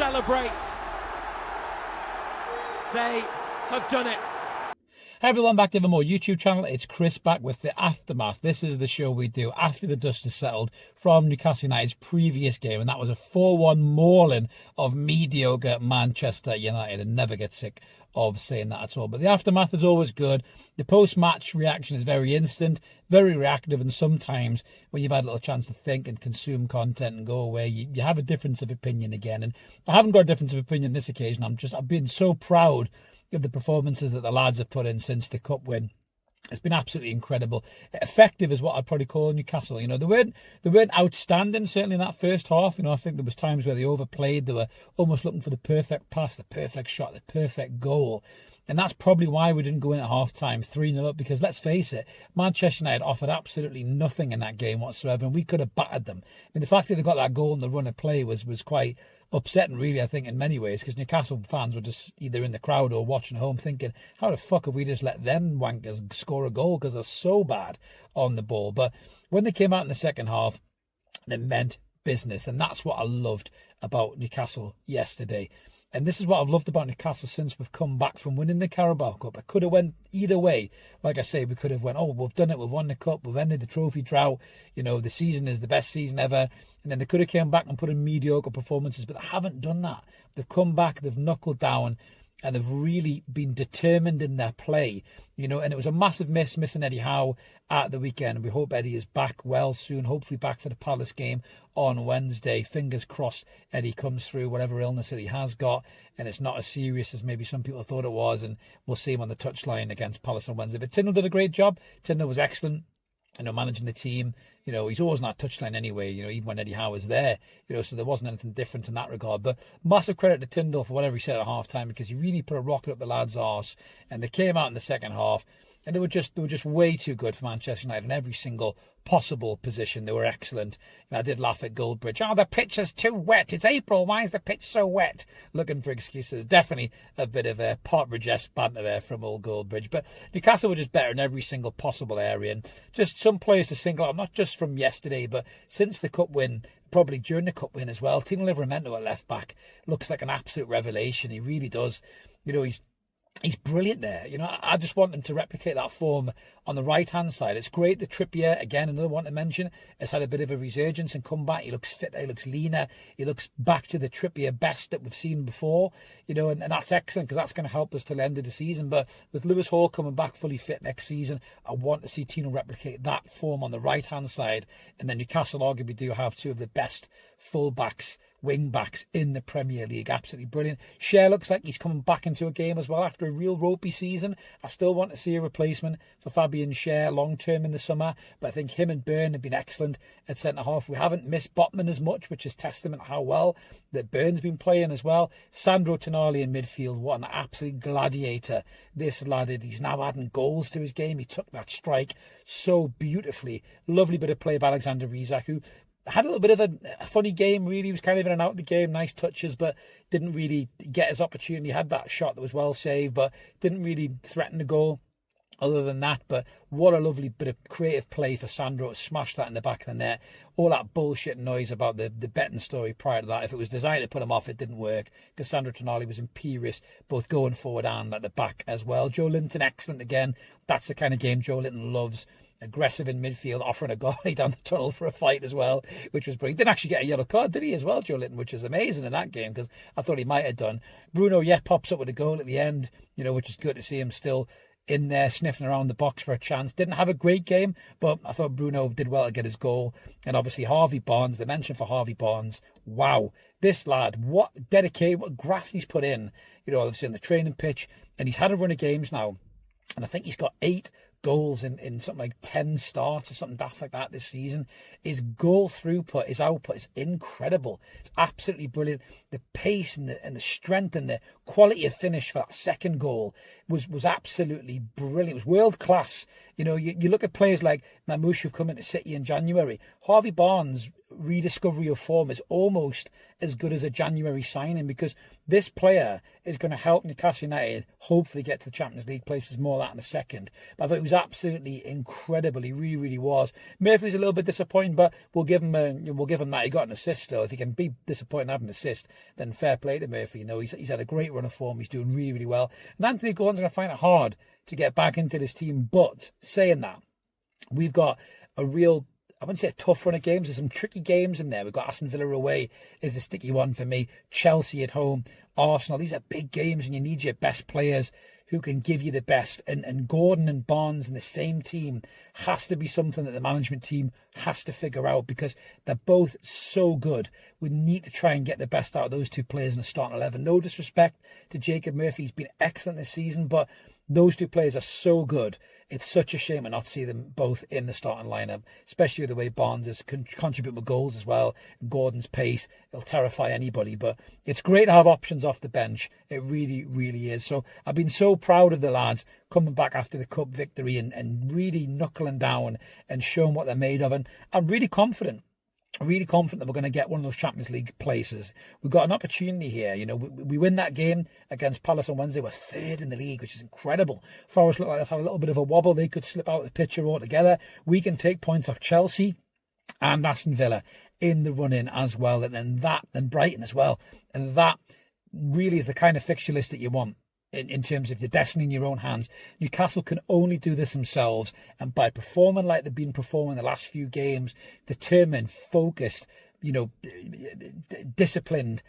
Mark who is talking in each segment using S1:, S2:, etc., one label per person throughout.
S1: celebrate. They have done it.
S2: Hey everyone, back to the more YouTube channel. It's Chris back with the Aftermath. This is the show we do after the dust is settled from Newcastle United's previous game, and that was a 4-1 mauling of mediocre Manchester United. And never get sick of saying that at all. But the Aftermath is always good. The post-match reaction is very instant, very reactive, and sometimes when you've had a little chance to think and consume content and go away, you have a difference of opinion again. And I haven't got a difference of opinion this occasion. I've been so proud of the performances that the lads have put in since the cup win. It's been absolutely incredible. Effective is what I'd probably call Newcastle. You know, they weren't outstanding, certainly in that first half. You know, I think there was times where they overplayed. They were almost looking for the perfect pass, the perfect shot, the perfect goal. And that's probably why we didn't go in at half-time 3-0 up, because let's face it, Manchester United offered absolutely nothing in that game whatsoever, and we could have battered them. I mean, the fact that they got that goal in the run of play was quite upsetting, really, I think, in many ways, because Newcastle fans were just either in the crowd or watching at home thinking, how the fuck have we just let them wankers score a goal, because they're so bad on the ball. But when they came out in the second half, they meant business, and that's what I loved about Newcastle yesterday. And this is what I've loved about Newcastle since we've come back from winning the Carabao Cup. It could have went either way. Like I say, we could have went, oh, we've done it, we've won the cup, we've ended the trophy drought, you know, the season is the best season ever. And then they could have came back and put in mediocre performances, but they haven't done that. They've come back, they've knuckled down, and they've really been determined in their play, you know. And it was a massive missing Eddie Howe at the weekend. We hope Eddie is back well soon, hopefully back for the Palace game on Wednesday. Fingers crossed Eddie comes through whatever illness that he has got, and it's not as serious as maybe some people thought it was, and we'll see him on the touchline against Palace on Wednesday. But Tindall did a great job. Tindall was excellent, you know, managing the team. You know, he's always on that touchline anyway, you know, even when Eddie Howe was there, you know, so there wasn't anything different in that regard. But massive credit to Tindall for whatever he said at half-time, because he really put a rocket up the lads' arse, and they came out in the second half, and they were just way too good for Manchester United in every single possible position. They were excellent. And I did laugh at Goldbridge. Oh, the pitch is too wet. It's April. Why is the pitch so wet? Looking for excuses. Definitely a bit of a Partridge-esque banter there from old Goldbridge. But Newcastle were just better in every single possible area. And just some players to single out, not just from yesterday, but since the cup win, probably during the cup win as well. Tino Livramento at left back looks like an absolute revelation. He really does. You know, he's brilliant there. You know, I just want him to replicate that form on the right-hand side. It's great that Trippier, again, another one to mention, has had a bit of a resurgence and comeback. He looks fitter, he looks leaner, he looks back to the Trippier best that we've seen before, you know, and that's excellent, because that's going to help us till the end of the season. But with Lewis Hall coming back fully fit next season, I want to see Tino replicate that form on the right-hand side. And then Newcastle arguably do have two of the best full-backs, wing-backs in the Premier League. Absolutely brilliant. Schär looks like he's coming back into a game as well after a real ropey season. I still want to see a replacement for Fabian Schär long-term in the summer, but I think him and Byrne have been excellent at centre-half. We haven't missed Botman as much, which is testament to how well that Byrne's been playing as well. Sandro Tonali in midfield, what an absolute gladiator this lad is. He's now adding goals to his game. He took that strike so beautifully. Lovely bit of play by Alexander Isak, who had a little bit of a funny game, really. He was kind of in and out of the game, nice touches, but didn't really get his opportunity. He had that shot that was well saved, but didn't really threaten the goal other than that. But what a lovely bit of creative play for Sandro to smash that in the back of the net. All that bullshit noise about the betting story prior to that, if it was designed to put him off, it didn't work, because Sandro Tonali was imperious, both going forward and at the back as well. Joe Linton, excellent again. That's the kind of game Joe Linton loves. Aggressive in midfield, offering a goalie down the tunnel for a fight as well, which was brilliant. Didn't actually get a yellow card, did he, as well, Joe Linton, which is amazing in that game, because I thought he might have done. Bruno, pops up with a goal at the end, you know, which is good to see him still in there sniffing around the box for a chance. Didn't have a great game, but I thought Bruno did well to get his goal. And obviously Harvey Barnes, the mention for Harvey Barnes, wow, this lad, what dedicated, what graft he's put in, you know, obviously on the training pitch, and he's had a run of games now, and I think he's got 8 goals in something like 10 starts or something daft like that this season. His goal throughput, his output is incredible. It's absolutely brilliant. The pace and the strength and the quality of finish for that second goal was absolutely brilliant. It was world class You know, you look at players like Mamouche who've come into City in January. Harvey Barnes' rediscovery of form is almost as good as a January signing, because this player is going to help Newcastle United hopefully get to the Champions League places. More of that in a second. But I thought he was absolutely incredible. He really, really was. Murphy's a little bit disappointing, but we'll give him that. He got an assist still. If he can be disappointed and have an assist, then fair play to Murphy. You know, he's had a great run of form. He's doing really, really well. And Anthony Gordon's going to find it hard to get back into this team. But saying that, we've got a real, I wouldn't say a tough run of games. There's some tricky games in there. We've got Aston Villa away is the sticky one for me. Chelsea at home, Arsenal. These are big games and you need your best players who can give you the best. And Gordon and Barnes in the same team has to be something that the management team has to figure out, because they're both so good. We need to try and get the best out of those two players in the starting 11. No disrespect to Jacob Murphy. He's been excellent this season, but those two players are so good. It's such a shame to not see them both in the starting lineup, especially with the way Barnes has contributed with goals as well. Gordon's pace, it'll terrify anybody, but it's great to have options off the bench. It really, really is. So I've been so proud of the lads coming back after the cup victory and really knuckling down and showing what they're made of. And I'm really confident that we're going to get one of those Champions League places. We've got an opportunity here. You know, we win that game against Palace on Wednesday. We're third in the league, which is incredible. Forest look like they've had a little bit of a wobble. They could slip out of the picture altogether. We can take points off Chelsea and Aston Villa in the run-in as well. And Brighton as well. And that really is the kind of fixture list that you want. In terms of the destiny in your own hands. Newcastle can only do this themselves, and by performing like they've been performing the last few games, determined, focused, you know, disciplined,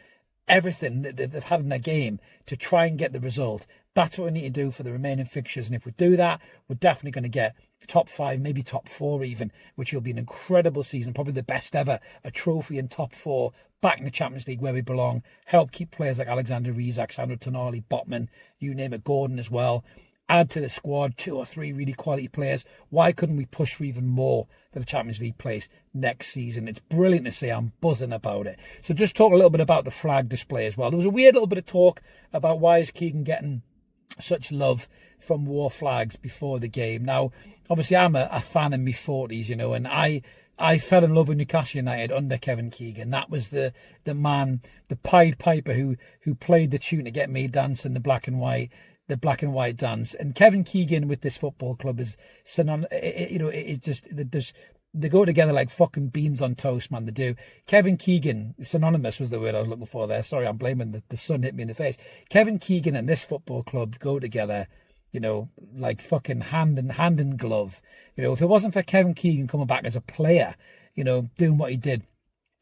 S2: everything that they've had in their game to try and get the result. That's what we need to do for the remaining fixtures, and if we do that, we're definitely going to get top 5, maybe top 4 even, which will be an incredible season, probably the best ever, a trophy in top 4, back in the Champions League where we belong, help keep players like Alexander Isak, Sandro Tonali, Botman, you name it, Gordon as well, add to the squad 2 or 3 really quality players. Why couldn't we push for even more for the Champions League place next season? It's brilliant to see. I'm buzzing about it. So just talk a little bit about the flag display as well. There was a weird little bit of talk about why is Keegan getting such love from war flags before the game. Now, obviously, I'm a fan in my 40s, you know, and I fell in love with Newcastle United under Kevin Keegan. That was the man, the Pied Piper who played the tune to get me dancing, the black and white dance. And Kevin Keegan with this football club is it's just they go together like fucking beans on toast, man. They do. Kevin Keegan, synonymous was the word I was looking for there. Sorry, I'm blaming the sun hit me in the face. Kevin Keegan and this football club go together, you know, like fucking hand in glove. You know, if it wasn't for Kevin Keegan coming back as a player, you know, doing what he did,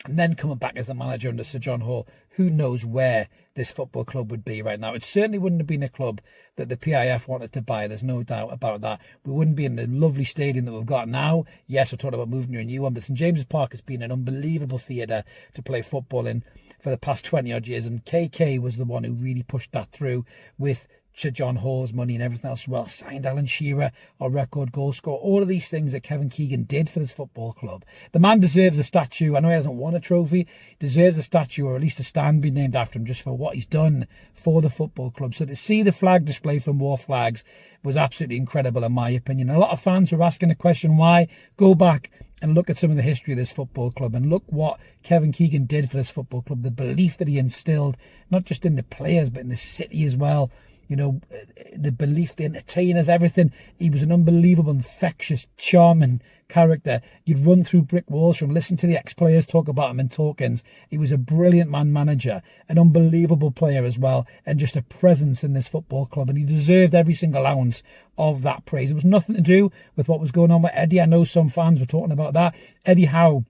S2: and then coming back as a manager under Sir John Hall, who knows where this football club would be right now. It certainly wouldn't have been a club that the PIF wanted to buy. There's no doubt about that. We wouldn't be in the lovely stadium that we've got now. Yes, we're talking about moving to a new one, but St James's Park has been an unbelievable theatre to play football in for the past 20-odd years, and KK was the one who really pushed that through with Sir John Hall's money and everything else as well. Signed Alan Shearer, our record goal scorer. All of these things that Kevin Keegan did for this football club. The man deserves a statue. I know he hasn't won a trophy. Deserves a statue, or at least a stand be named after him, just for what he's done for the football club. So to see the flag display from War Flags was absolutely incredible in my opinion. A lot of fans were asking the question why. Go back and look at some of the history of this football club and look what Kevin Keegan did for this football club. The belief that he instilled, not just in the players, but in the city as well. You know, the belief, the entertainers, everything. He was an unbelievable, infectious, charming character. You'd run through brick walls from listening to the ex-players talk about him in talkings. He was a brilliant manager, an unbelievable player as well, and just a presence in this football club. And he deserved every single ounce of that praise. It was nothing to do with what was going on with Eddie. I know some fans were talking about that. Eddie Howe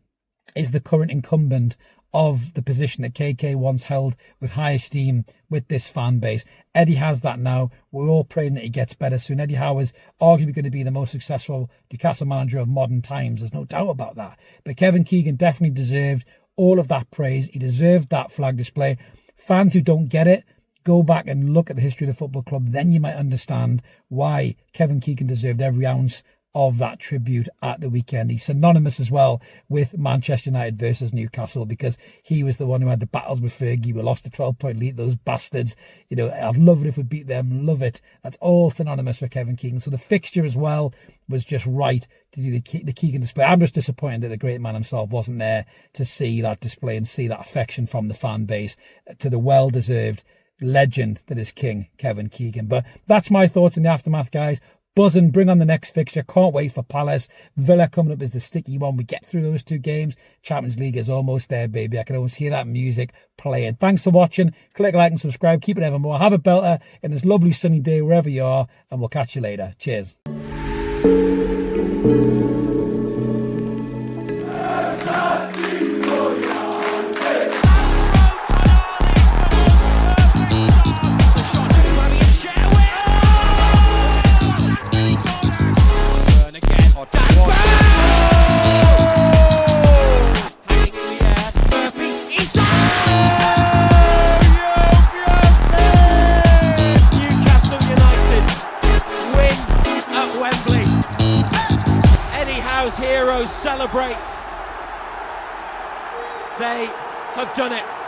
S2: is the current incumbent of the position that KK once held with high esteem with this fan base. Eddie has that now. We're all praying that he gets better soon. Eddie Howe is arguably going to be the most successful Newcastle manager of modern times. There's no doubt about that. But Kevin Keegan definitely deserved all of that praise. He deserved that flag display. Fans who don't get it, go back and look at the history of the football club. Then you might understand why Kevin Keegan deserved every ounce of that tribute at the weekend. He's synonymous as well with Manchester United versus Newcastle, because he was the one who had the battles with Fergie. We lost a 12-point lead, those bastards. You know, I'd love it if we beat them, love it. That's all synonymous with Kevin Keegan. So the fixture as well was just right to do the Keegan display. I'm just disappointed that the great man himself wasn't there to see that display and see that affection from the fan base to the well-deserved legend that is King Kevin Keegan. But that's my thoughts in the aftermath, guys. Buzzing, bring on the next fixture. Can't wait for Palace. Villa coming up is the sticky one. We get through those 2 games. Champions League is almost there, baby. I can almost hear that music playing. Thanks for watching. Click like and subscribe. Keep it evermore. Have a belter in this lovely sunny day wherever you are, and we'll catch you later. Cheers.
S1: Eddie Howe's heroes celebrate. They have done it.